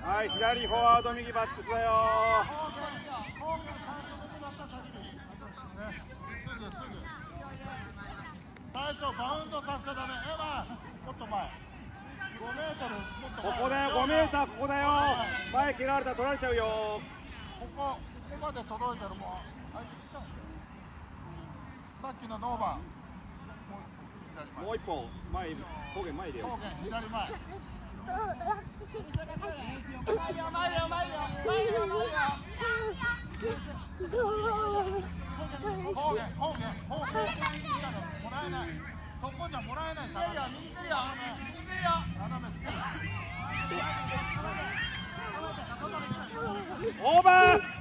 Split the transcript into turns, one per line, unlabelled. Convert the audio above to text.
はい、左フォワード、右バックスだよ。
最初バウンドさせちゃダメ。もっと前。5メートルもっと前。
ここだよ、5メーター、ここだよ。前切られたら取られちゃうよ。
ここまで届いてる。もう相手来ちゃう。さっきのノーバン。
もう一本前、方言前でよ。
方言左前。方言もらえない。そこじゃもらえない。右手るよ。斜め。
オーバー。